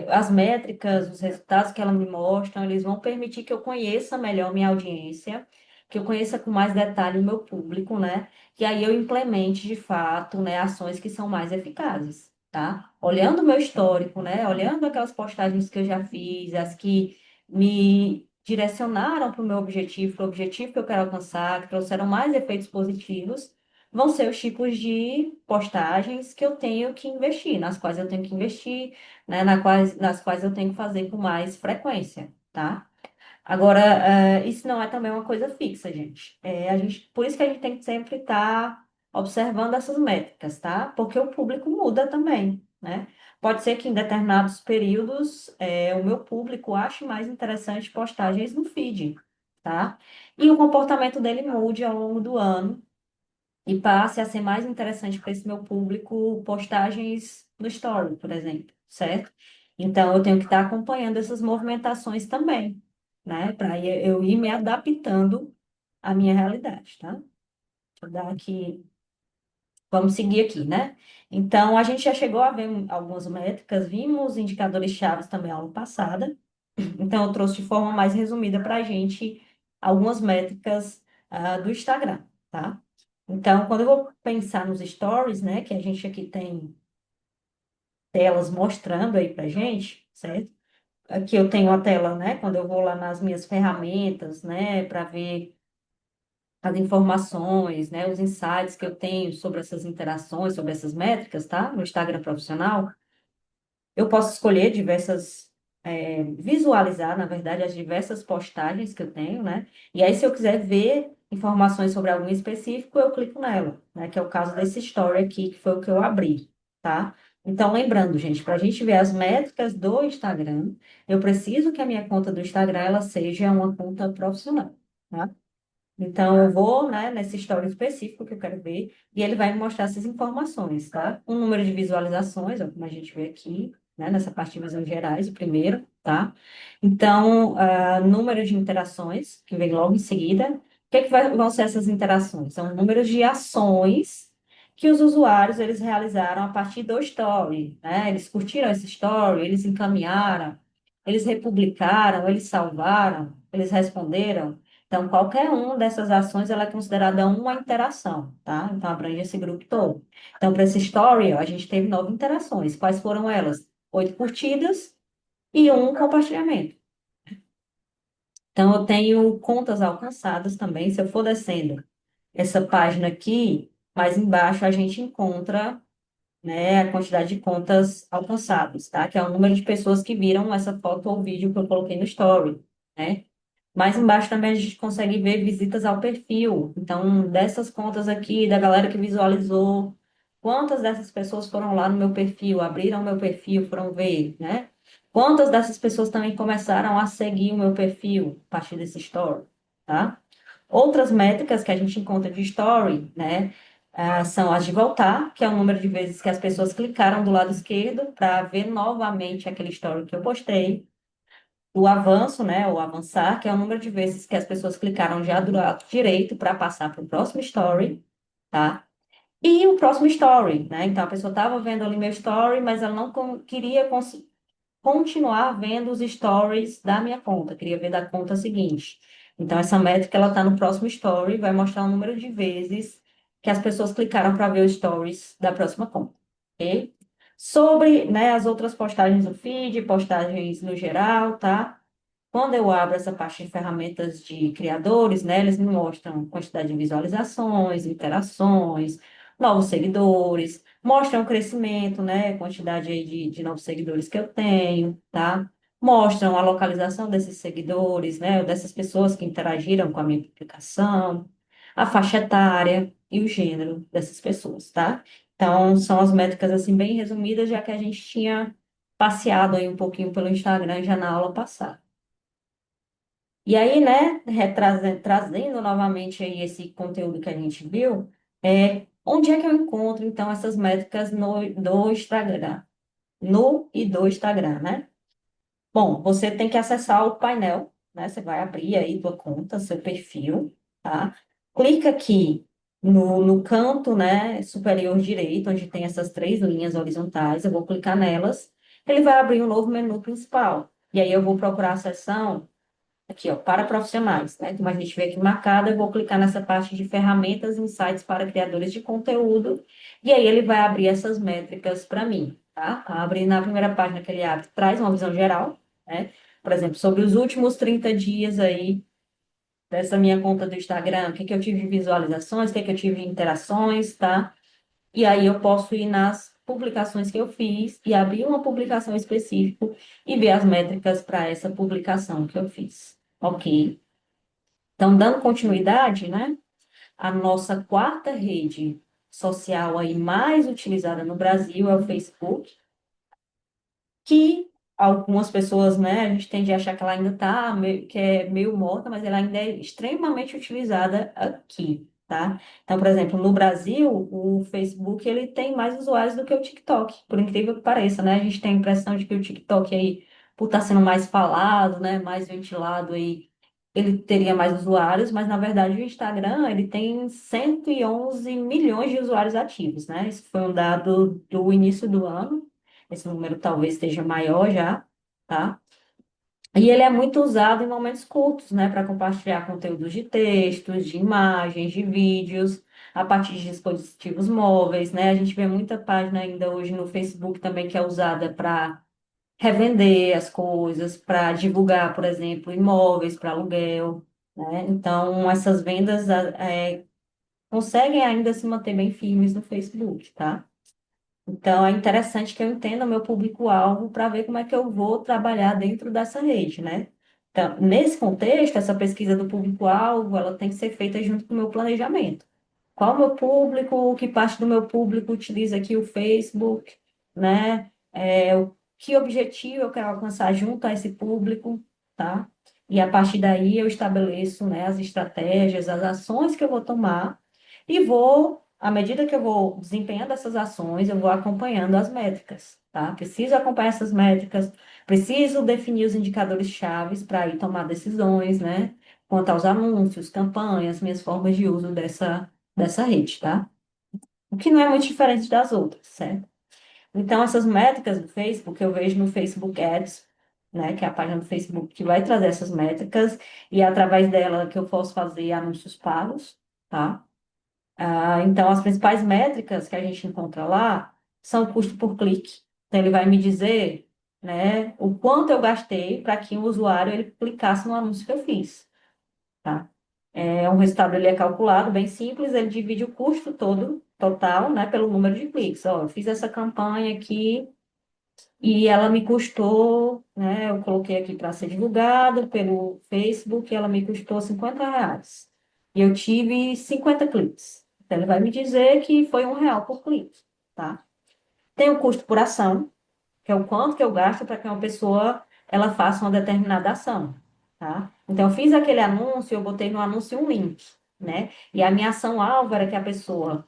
as métricas, os resultados que ela me mostram, eles vão permitir que eu conheça melhor minha audiência, que eu conheça com mais detalhe o meu público, né? E aí eu implemente de fato, né, ações que são mais eficazes, tá? Olhando o meu histórico, né? Olhando aquelas postagens que eu já fiz, as que me direcionaram para o meu objetivo, para o objetivo que eu quero alcançar, que trouxeram mais efeitos positivos, vão ser os tipos de postagens que eu tenho que investir, nas quais eu tenho que investir, né, nas quais eu tenho que fazer com mais frequência, tá? Agora, isso não é também uma coisa fixa, gente. Por isso que a gente tem que sempre estar observando essas métricas, tá? Porque o público muda também, né? Pode ser que em determinados períodos o meu público ache mais interessante postagens no feed, tá? E o comportamento dele mude ao longo do ano e passe a ser mais interessante para esse meu público postagens no Story, por exemplo, certo? Então, eu tenho que estar acompanhando essas movimentações também, né? Para eu ir me adaptando à minha realidade, tá? Deixa eu dar aqui, vamos seguir aqui, né? Então, a gente já chegou a ver algumas métricas, vimos indicadores chaves também aula passada. Então, eu trouxe de forma mais resumida para a gente algumas métricas do Instagram, tá? Então, quando eu vou pensar nos stories, né, que a gente aqui tem telas mostrando aí para gente, certo? Aqui eu tenho a tela, né, quando eu vou lá nas minhas ferramentas, né, para ver as informações, né, os insights que eu tenho sobre essas interações, sobre essas métricas, tá? No Instagram profissional. Eu posso escolher visualizar, na verdade, as diversas postagens que eu tenho, né? E aí, se eu quiser ver informações sobre algum específico, eu clico nela, né? Que é o caso desse story aqui, que foi o que eu abri, tá? Então, lembrando, gente, para a gente ver as métricas do Instagram, eu preciso que a minha conta do Instagram ela seja uma conta profissional, tá? Então, eu vou, né, nesse story específico que eu quero ver, e ele vai me mostrar essas informações, tá? O número de visualizações, ó, como a gente vê aqui, né, nessa parte de visões gerais, o primeiro, tá? Então, número de interações, que vem logo em seguida. O que que vão ser essas interações? São números de ações que os usuários, eles realizaram a partir do story, né? Eles curtiram esse story, eles encaminharam, eles republicaram, eles salvaram, eles responderam. Então, qualquer uma dessas ações ela é considerada uma interação, tá? Então, abrange esse grupo todo. Então, para esse story, ó, a gente teve 9 interações. Quais foram elas? 8 curtidas e um compartilhamento. Então, eu tenho contas alcançadas também. Se eu for descendo essa página aqui, mais embaixo a gente encontra, né, a quantidade de contas alcançadas, tá? Que é o número de pessoas que viram essa foto ou vídeo que eu coloquei no story, né? Mais embaixo também a gente consegue ver visitas ao perfil. Então, dessas contas aqui, da galera que visualizou, quantas dessas pessoas foram lá no meu perfil, abriram o meu perfil, foram ver, né? Quantas dessas pessoas também começaram a seguir o meu perfil a partir desse story, tá? Outras métricas que a gente encontra de story, né? São as de voltar, que é o número de vezes que as pessoas clicaram do lado esquerdo para ver novamente aquele story que eu postei. O avanço, né, o avançar, que é o número de vezes que as pessoas clicaram já do lado direito para passar para o próximo story, tá? E o próximo story, né? Então a pessoa estava vendo ali meu story, mas ela não queria continuar vendo os stories da minha conta, queria ver da conta seguinte. Então essa métrica ela está no próximo story, vai mostrar o número de vezes que as pessoas clicaram para ver os stories da próxima conta, ok? Sobre, né, as outras postagens do feed, postagens no geral, tá? Quando eu abro essa parte de ferramentas de criadores, né, eles me mostram quantidade de visualizações, interações, novos seguidores, mostram o crescimento, né, quantidade aí de novos seguidores que eu tenho, tá? Mostram a localização desses seguidores, né, ou dessas pessoas que interagiram com a minha publicação, a faixa etária e o gênero dessas pessoas, tá? Então, são as métricas, assim, bem resumidas, já que a gente tinha passeado aí um pouquinho pelo Instagram já na aula passada. E aí, né, trazendo novamente aí esse conteúdo que a gente viu, onde é que eu encontro, então, essas métricas do Instagram? No e do Instagram, né? Bom, você tem que acessar o painel, né? Você vai abrir aí tua conta, seu perfil, tá? Clica aqui no canto, né, superior direito, onde tem essas 3 linhas horizontais. Eu vou clicar nelas. Ele vai abrir um novo menu principal. E aí eu vou procurar a seção aqui, ó, para profissionais, né? Como a gente vê aqui marcado, eu vou clicar nessa parte de ferramentas e insights para criadores de conteúdo, e aí ele vai abrir essas métricas para mim, tá? Abre na primeira página que ele abre, traz uma visão geral, né? Por exemplo, sobre os últimos 30 dias aí dessa minha conta do Instagram, o que que eu tive de visualizações, o que que eu tive de interações, tá? E aí eu posso ir nas publicações que eu fiz e abrir uma publicação específica e ver as métricas para essa publicação que eu fiz. Ok. Então, dando continuidade, né? A nossa quarta rede social aí mais utilizada no Brasil é o Facebook, que algumas pessoas, né, a gente tende a achar que ela ainda está, que é meio morta, mas ela ainda é extremamente utilizada aqui, tá? Então, por exemplo, no Brasil, o Facebook, ele tem mais usuários do que o TikTok, por incrível que pareça, né? A gente tem a impressão de que o TikTok aí, por estar sendo mais falado, né, mais ventilado aí, ele teria mais usuários, mas na verdade o Instagram, ele tem 111 milhões de usuários ativos, né? Isso foi um dado do início do ano. Esse número talvez esteja maior já, tá? E ele é muito usado em momentos curtos, né, para compartilhar conteúdos de textos, de imagens, de vídeos, a partir de dispositivos móveis, né? A gente vê muita página ainda hoje no Facebook também que é usada para revender as coisas, para divulgar, por exemplo, imóveis para aluguel, né? Então, essas vendas conseguem ainda se manter bem firmes no Facebook, tá? Então, é interessante que eu entenda o meu público-alvo para ver como é que eu vou trabalhar dentro dessa rede, né? Então, nesse contexto, essa pesquisa do público-alvo, ela tem que ser feita junto com o meu planejamento. Qual o meu público, que parte do meu público utiliza aqui o Facebook, né? O que objetivo eu quero alcançar junto a esse público, tá? E a partir daí eu estabeleço, né, as estratégias, as ações que eu vou tomar e vou, à medida que eu vou desempenhando essas ações, eu vou acompanhando as métricas, tá? Preciso acompanhar essas métricas, preciso definir os indicadores chaves para ir tomar decisões, né? Quanto aos anúncios, campanhas, minhas formas de uso dessa rede, tá? O que não é muito diferente das outras, certo? Então, essas métricas do Facebook, eu vejo no Facebook Ads, né, que é a página do Facebook que vai trazer essas métricas, e é através dela que eu posso fazer anúncios pagos, tá? Então, as principais métricas que a gente encontra lá são o custo por clique. Então, ele vai me dizer, né, o quanto eu gastei para que o usuário ele clicasse no anúncio que eu fiz, tá? Um resultado ele é calculado, bem simples, ele divide o custo todo, total, né, pelo número de cliques. Ó, eu fiz essa campanha aqui e ela me custou, né? Eu coloquei aqui para ser divulgado pelo Facebook, ela me custou R$ 50. E eu tive 50 cliques. Então, ele vai me dizer que foi R$ 1 por clique, tá? Tem o custo por ação, que é o quanto que eu gasto para que uma pessoa ela faça uma determinada ação, tá? Então, eu fiz aquele anúncio, eu botei no anúncio um link, né? E a minha ação-alvo era que a pessoa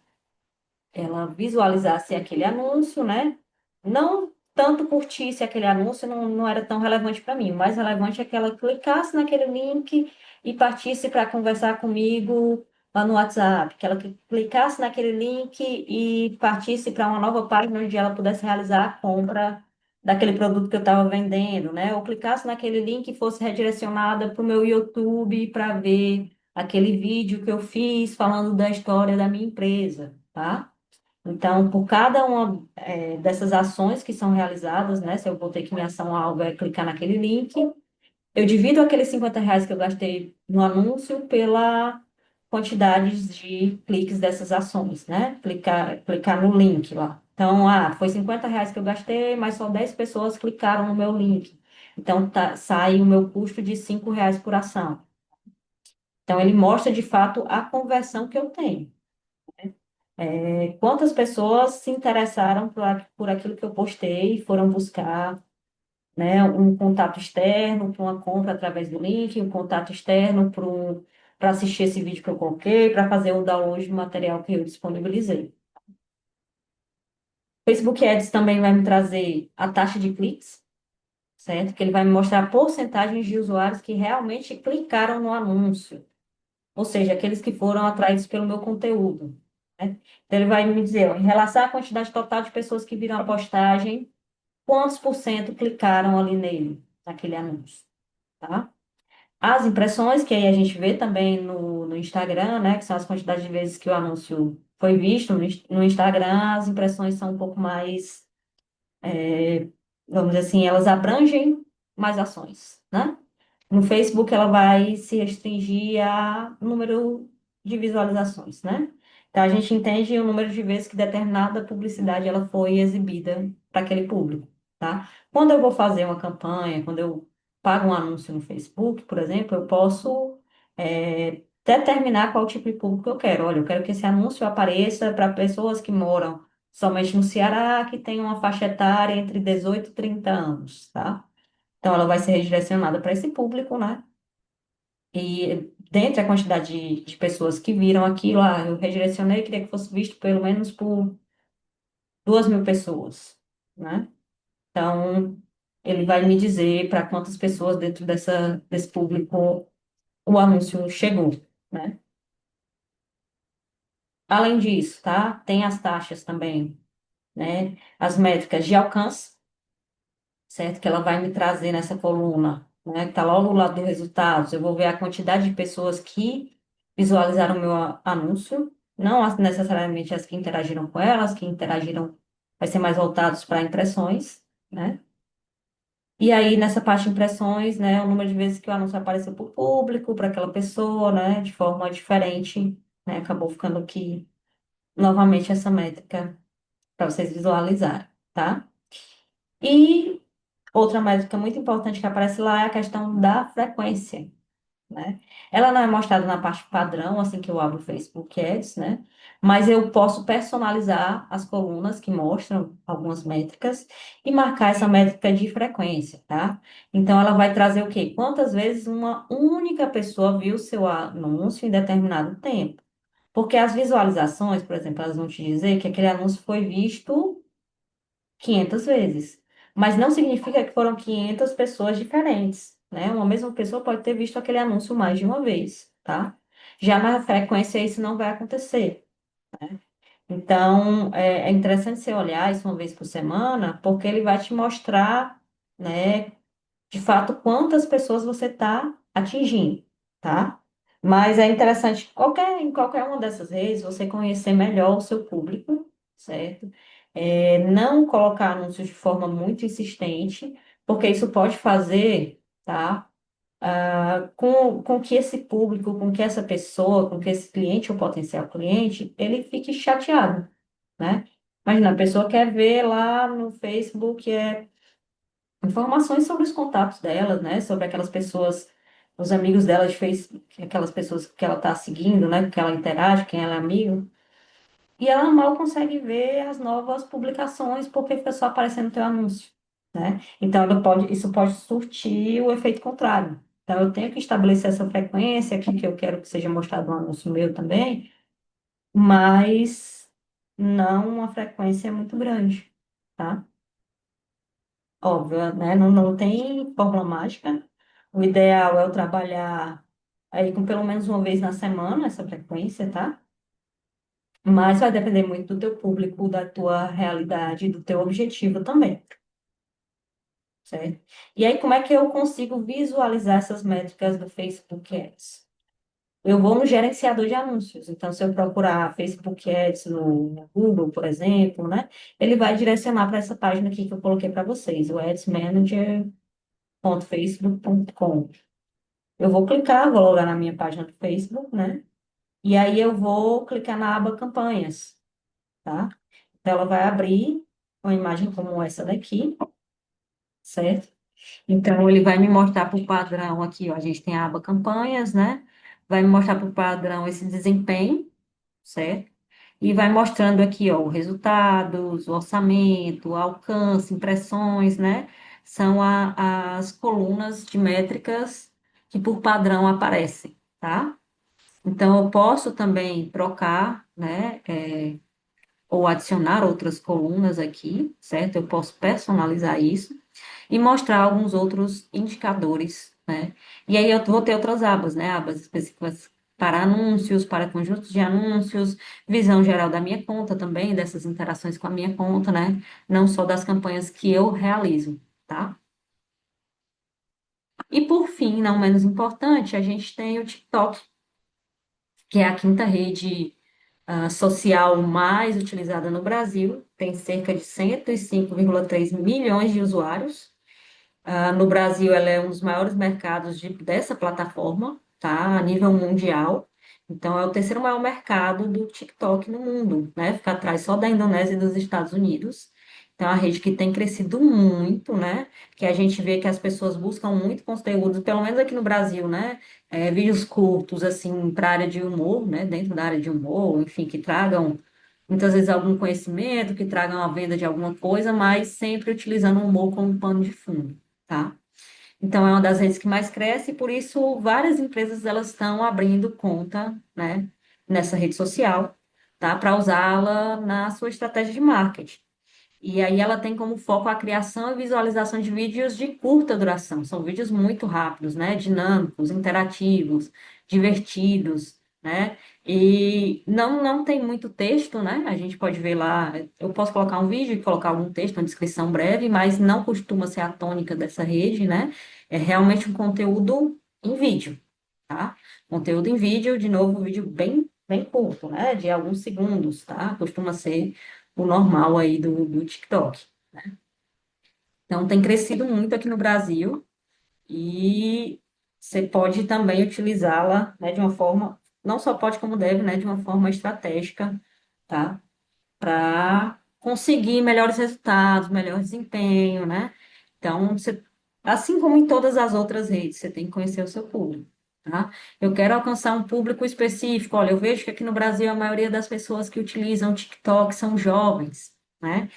ela visualizasse aquele anúncio, né? Não tanto curtisse aquele anúncio, não era tão relevante para mim. O mais relevante é que ela clicasse naquele link e partisse para conversar comigo lá no WhatsApp, que ela clicasse naquele link e partisse para uma nova página onde ela pudesse realizar a compra daquele produto que eu estava vendendo, né? Ou clicasse naquele link e fosse redirecionada para o meu YouTube para ver aquele vídeo que eu fiz falando da história da minha empresa, tá? Então, por cada uma dessas ações que são realizadas, né? Se eu botei que minha ação-alvo é clicar naquele link, eu divido aqueles R$ 50 que eu gastei no anúncio pela quantidade de cliques dessas ações, né? Clicar no link lá. Então, foi R$ 50 que eu gastei, mas só 10 pessoas clicaram no meu link. Então, sai o meu custo de R$ 5 por ação. Então, ele mostra de fato a conversão que eu tenho. Quantas pessoas se interessaram por aquilo que eu postei e foram buscar, né, um contato externo para uma compra através do link, um contato externo para assistir esse vídeo que eu coloquei, para fazer o download do material que eu disponibilizei. Facebook Ads também vai me trazer a taxa de cliques, certo? Que ele vai me mostrar porcentagens de usuários que realmente clicaram no anúncio, ou seja, aqueles que foram atraídos pelo meu conteúdo, né? Então, ele vai me dizer, ó, em relação à quantidade total de pessoas que viram a postagem, quantos por cento clicaram ali nele, naquele anúncio, tá? As impressões, que aí a gente vê também no Instagram, né, que são as quantidades de vezes que o anúncio foi visto no Instagram, as impressões são um pouco mais, vamos dizer assim, elas abrangem mais ações, né? No Facebook, ela vai se restringir a número de visualizações, né? Então, a gente entende o número de vezes que determinada publicidade ela foi exibida para aquele público, tá? Quando eu vou fazer uma campanha, quando eu pago um anúncio no Facebook, por exemplo, eu posso determinar qual tipo de público eu quero. Olha, eu quero que esse anúncio apareça para pessoas que moram somente no Ceará, que tem uma faixa etária entre 18 e 30 anos, tá? Então, ela vai ser redirecionada para esse público, né? E dentre a quantidade de pessoas que viram aquilo, eu redirecionei, queria que fosse visto pelo menos por 2.000 pessoas, né? Então, ele vai me dizer para quantas pessoas dentro desse público o anúncio chegou, né? Além disso, tá? Tem as taxas também, né? As métricas de alcance, certo? Que ela vai me trazer nessa coluna, né? Que está logo lá dos resultados. Eu vou ver a quantidade de pessoas que visualizaram o meu anúncio, não necessariamente as que interagiram com elas, que interagiram, vai ser mais voltados para impressões, né? E aí, nessa parte de impressões, né, o número de vezes que o anúncio apareceu para o público, para aquela pessoa, né, de forma diferente, né, acabou ficando aqui, novamente, essa métrica para vocês visualizarem, tá? E outra métrica muito importante que aparece lá é a questão da frequência. né? Ela não é mostrada na parte padrão, assim que eu abro o Facebook Ads, né? Mas eu posso personalizar as colunas que mostram algumas métricas e marcar essa métrica de frequência, tá? Então ela vai trazer o quê? Quantas vezes uma única pessoa viu seu anúncio em determinado tempo. Porque as visualizações, por exemplo, elas vão te dizer que aquele anúncio foi visto 500 vezes. Mas não significa que foram 500 pessoas diferentes, né? Uma mesma pessoa pode ter visto aquele anúncio mais de uma vez, tá? Já na frequência isso não vai acontecer. Então, é interessante você olhar isso uma vez por semana, porque ele vai te mostrar, né, de fato, quantas pessoas você está atingindo, tá? Mas é interessante em qualquer uma dessas redes você conhecer melhor o seu público, certo? Não colocar anúncios de forma muito insistente, porque isso pode fazer, tá? Com que esse público, com que essa pessoa, com que esse cliente ou potencial cliente, ele fique chateado, né? Imagina, a pessoa quer ver lá no Facebook, informações sobre os contatos dela, né? Sobre aquelas pessoas, os amigos dela de Facebook, aquelas pessoas que ela está seguindo, né? Que ela interage, quem ela é amigo. E ela mal consegue ver as novas publicações porque fica só aparecendo teu anúncio, né? Então, isso pode surtir o efeito contrário. Então, eu tenho que estabelecer essa frequência aqui, que eu quero que seja mostrado um anúncio meu também, mas não uma frequência muito grande, tá? Óbvio, né? Não tem fórmula mágica. O ideal é eu trabalhar aí com pelo menos uma vez na semana essa frequência, tá? Mas vai depender muito do teu público, da tua realidade, do teu objetivo também, certo? E aí, como é que eu consigo visualizar essas métricas do Facebook Ads? Eu vou no gerenciador de anúncios. Então, se eu procurar Facebook Ads no Google, por exemplo, né? Ele vai direcionar para essa página aqui que eu coloquei para vocês, o adsmanager.facebook.com. Eu vou clicar, vou logar na minha página do Facebook, né? E aí eu vou clicar na aba campanhas, tá? Então ela vai abrir uma imagem como essa daqui, certo? Então ele vai me mostrar por padrão aqui, ó, a gente tem a aba campanhas, né? Vai me mostrar por padrão esse desempenho, certo? E vai mostrando aqui, ó, os resultados, o orçamento, o alcance, impressões, né? São as colunas de métricas que por padrão aparecem, tá? Então, eu posso também trocar, né, ou adicionar outras colunas aqui, certo? Eu posso personalizar isso e mostrar alguns outros indicadores, né? E aí eu vou ter outras abas, né? Abas específicas para anúncios, para conjuntos de anúncios, visão geral da minha conta também, dessas interações com a minha conta, né? Não só das campanhas que eu realizo, tá? E por fim, não menos importante, a gente tem o TikTok, que é a quinta rede social mais utilizada no Brasil, tem cerca de 105,3 milhões de usuários. No Brasil, ela é um dos maiores mercados dessa plataforma, tá? A nível mundial. Então, é o terceiro maior mercado do TikTok no mundo, né? Fica atrás só da Indonésia e dos Estados Unidos. Então, é uma rede que tem crescido muito, né? Que a gente vê que as pessoas buscam muito conteúdo, pelo menos aqui no Brasil, né? Vídeos curtos, assim, para a área de humor, né? Dentro da área de humor, enfim, que tragam muitas vezes algum conhecimento, que tragam a venda de alguma coisa, mas sempre utilizando o humor como pano de fundo, tá? Então, é uma das redes que mais cresce e, por isso, várias empresas elas estão abrindo conta, né, nessa rede social, tá, para usá-la na sua estratégia de marketing. E aí ela tem como foco a criação e visualização de vídeos de curta duração. São vídeos muito rápidos, né? Dinâmicos, interativos, divertidos, né? E não tem muito texto, né? A gente pode ver lá, eu posso colocar um vídeo e colocar algum texto, uma descrição breve, mas não costuma ser a tônica dessa rede, né? É realmente um conteúdo em vídeo, tá? Conteúdo em vídeo, de novo, um vídeo bem curto, né? De alguns segundos, tá? Costuma ser o normal aí do TikTok. Então, tem crescido muito aqui no Brasil e você pode também utilizá-la, né, de uma forma, não só pode como deve, né, de uma forma estratégica, tá? Para conseguir melhores resultados, melhor desempenho, né? Então, assim como em todas as outras redes, você tem que conhecer o seu público. tá? Eu quero alcançar um público específico. Olha, eu vejo que aqui no Brasil a maioria das pessoas que utilizam TikTok são jovens, né?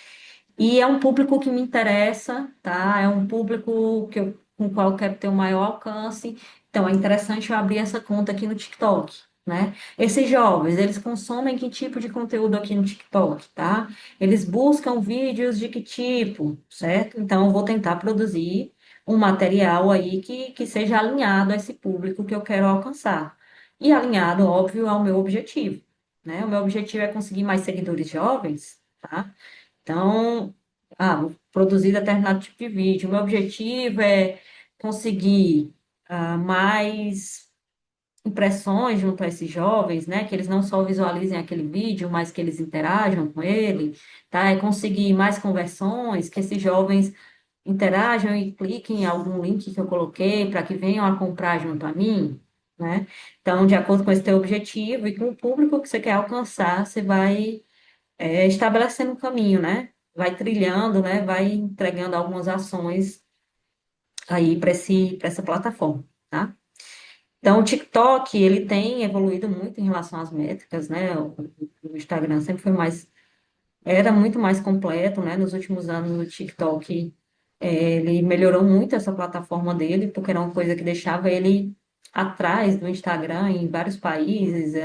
E é um público que me interessa, tá? É um público com o qual eu quero ter o maior alcance. Então, é interessante eu abrir essa conta aqui no TikTok, né? Esses jovens, eles consomem que tipo de conteúdo aqui no TikTok, tá? Eles buscam vídeos de que tipo, certo? Então, eu vou tentar produzir um material aí que seja alinhado a esse público que eu quero alcançar. E alinhado, óbvio, ao meu objetivo, né? O meu objetivo é conseguir mais seguidores jovens, tá? Então, vou produzir determinado tipo de vídeo. O meu objetivo é conseguir mais impressões junto a esses jovens, né? Que eles não só visualizem aquele vídeo, mas que eles interajam com ele, tá? É conseguir mais conversões, que esses jovens interajam e cliquem em algum link que eu coloquei para que venham a comprar junto a mim, né? Então, de acordo com esse teu objetivo e com o público que você quer alcançar, você vai estabelecendo um caminho, né? Vai trilhando, né? Vai entregando algumas ações aí para essa plataforma, tá? Então, o TikTok, ele tem evoluído muito em relação às métricas, né? O Instagram sempre foi era muito mais completo, né? Nos últimos anos, o TikTok, ele melhorou muito essa plataforma dele, porque era uma coisa que deixava ele atrás do Instagram em vários países,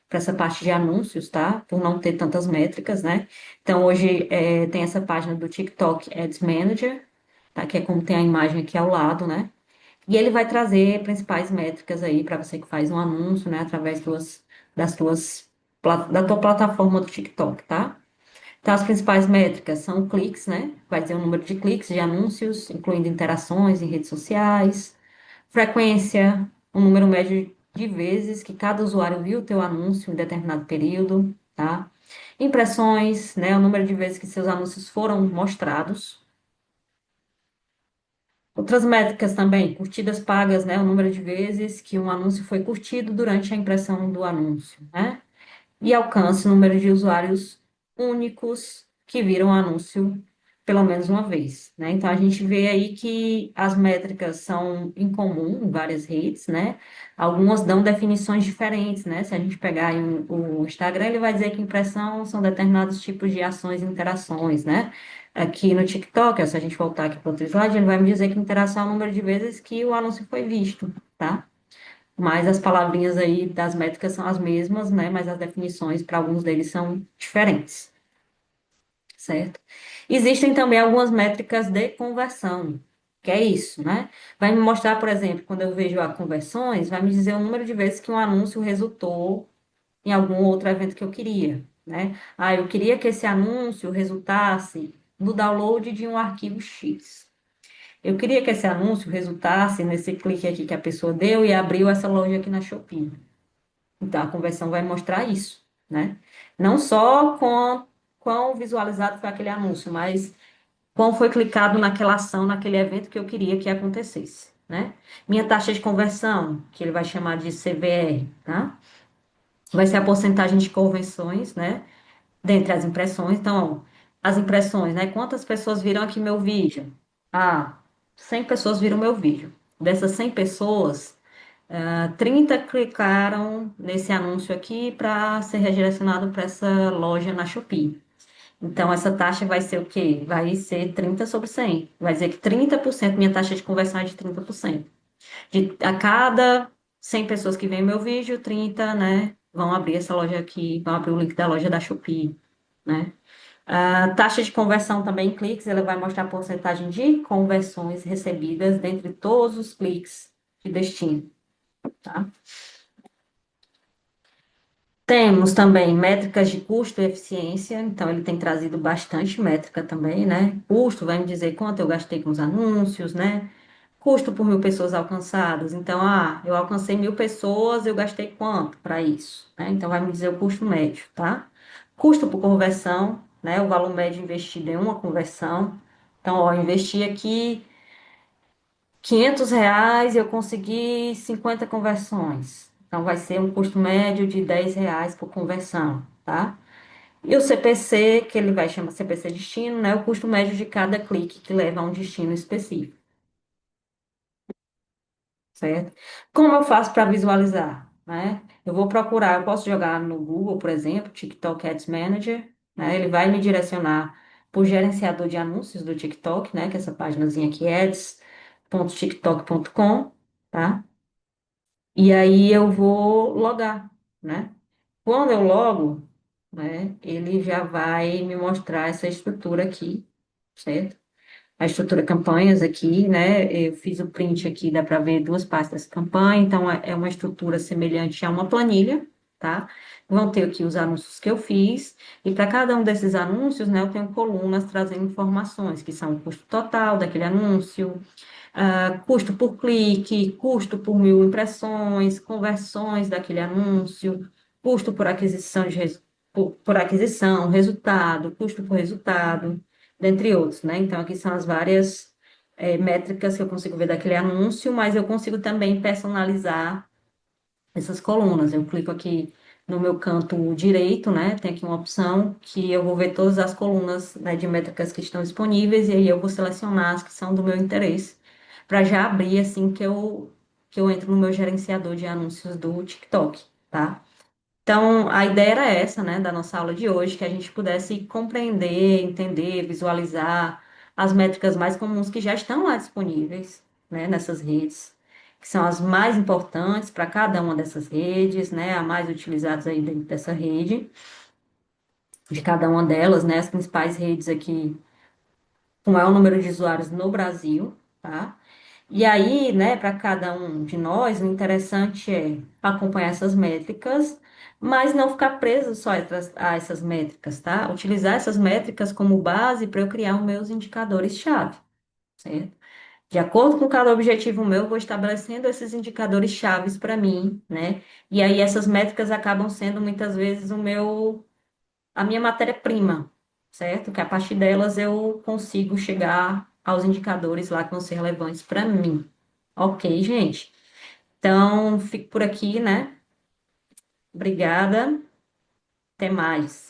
para essa parte de anúncios, tá? Por não ter tantas métricas, né? Então, hoje, tem essa página do TikTok Ads Manager, tá? Que é como tem a imagem aqui ao lado, né? E ele vai trazer principais métricas aí para você que faz um anúncio, né? Através da tua plataforma do TikTok, tá? Então, as principais métricas são cliques, né? Vai dizer o número de cliques de anúncios, incluindo interações em redes sociais, frequência, o número médio de vezes que cada usuário viu o teu anúncio em determinado período, tá? Impressões, né? O número de vezes que seus anúncios foram mostrados. Outras métricas também, curtidas pagas, né? O número de vezes que um anúncio foi curtido durante a impressão do anúncio, né? E alcance o número de usuários únicos que viram o anúncio pelo menos uma vez, né? Então, a gente vê aí que as métricas são em comum em várias redes, né? Algumas dão definições diferentes, né? Se a gente pegar aí o Instagram, ele vai dizer que impressão são determinados tipos de ações e interações, né? Aqui no TikTok, se a gente voltar aqui para o outro slide, ele vai me dizer que interação é o número de vezes que o anúncio foi visto, tá? Mas as palavrinhas aí das métricas são as mesmas, né? Mas as definições para alguns deles são diferentes, certo? Existem também algumas métricas de conversão, que é isso, né? Vai me mostrar, por exemplo, quando eu vejo a conversões, vai me dizer o número de vezes que um anúncio resultou em algum outro evento que eu queria, né? Eu queria que esse anúncio resultasse no download de um arquivo X. Eu queria que esse anúncio resultasse nesse clique aqui que a pessoa deu e abriu essa loja aqui na Shopee. Então, a conversão vai mostrar isso, né? Não só quão visualizado foi aquele anúncio, mas quão foi clicado naquela ação, naquele evento que eu queria que acontecesse, né? Minha taxa de conversão, que ele vai chamar de CVR, tá? Vai ser a porcentagem de conversões, né? Dentre as impressões. Então, as impressões, né? Quantas pessoas viram aqui meu vídeo? 100 pessoas viram meu vídeo. Dessas 100 pessoas, 30 clicaram nesse anúncio aqui para ser redirecionado para essa loja na Shopee. Então, essa taxa vai ser o quê? Vai ser 30 sobre 100. Vai dizer que 30%, minha taxa de conversão é de 30%. A cada 100 pessoas que veem meu vídeo, 30, né, vão abrir essa loja aqui, vão abrir o link da loja da Shopee, né? A taxa de conversão também em cliques, ela vai mostrar a porcentagem de conversões recebidas dentre todos os cliques de destino, tá? Temos também métricas de custo e eficiência, então ele tem trazido bastante métrica também, né? Custo vai me dizer quanto eu gastei com os anúncios, né? Custo por 1.000 pessoas alcançadas. Então, eu alcancei 1.000 pessoas, eu gastei quanto para isso, né? Então, vai me dizer o custo médio, tá? Custo por conversão, né? O valor médio investido em uma conversão. Então, investi aqui R$ 500 e eu consegui 50 conversões. Então, vai ser um custo médio de R$ 10 por conversão, tá? E o CPC, que ele vai chamar CPC destino, né? O custo médio de cada clique que leva a um destino específico, certo? Como eu faço para visualizar, né? Eu vou procurar, eu posso jogar no Google, por exemplo, TikTok Ads Manager, né? Ele vai me direcionar para o gerenciador de anúncios do TikTok, né? Que é essa paginazinha aqui, ads.tiktok.com, tá? E aí eu vou logar, né? Quando eu logo, né, ele já vai me mostrar essa estrutura aqui, certo? A estrutura campanhas aqui, né? Eu fiz o print aqui, dá para ver duas partes dessa campanha, então é uma estrutura semelhante a uma planilha, tá? Vão ter aqui os anúncios que eu fiz, e para cada um desses anúncios, né, eu tenho colunas trazendo informações, que são o custo total daquele anúncio, custo por clique, custo por 1.000 impressões, conversões daquele anúncio, custo por aquisição por aquisição, resultado, custo por resultado, dentre outros, né? Então, aqui são as várias métricas que eu consigo ver daquele anúncio, mas eu consigo também personalizar essas colunas. Eu clico aqui no meu canto direito, né? Tem aqui uma opção que eu vou ver todas as colunas, né, de métricas que estão disponíveis e aí eu vou selecionar as que são do meu interesse para já abrir assim que eu entro no meu gerenciador de anúncios do TikTok, tá? Então, a ideia era essa, né, da nossa aula de hoje, que a gente pudesse compreender, entender, visualizar as métricas mais comuns que já estão lá disponíveis, né, nessas redes, que são as mais importantes para cada uma dessas redes, né, a mais utilizadas aí dentro dessa rede, de cada uma delas, né, as principais redes aqui com o maior número de usuários no Brasil, tá? E aí, né, para cada um de nós, o interessante é acompanhar essas métricas, mas não ficar preso só a essas métricas, tá? Utilizar essas métricas como base para eu criar os meus indicadores-chave, certo? De acordo com cada objetivo meu, eu vou estabelecendo esses indicadores chaves para mim, né? E aí essas métricas acabam sendo muitas vezes a minha matéria-prima, certo? Que a partir delas eu consigo chegar aos indicadores lá que vão ser relevantes para mim. Ok, gente? Então, fico por aqui, né? Obrigada. Até mais.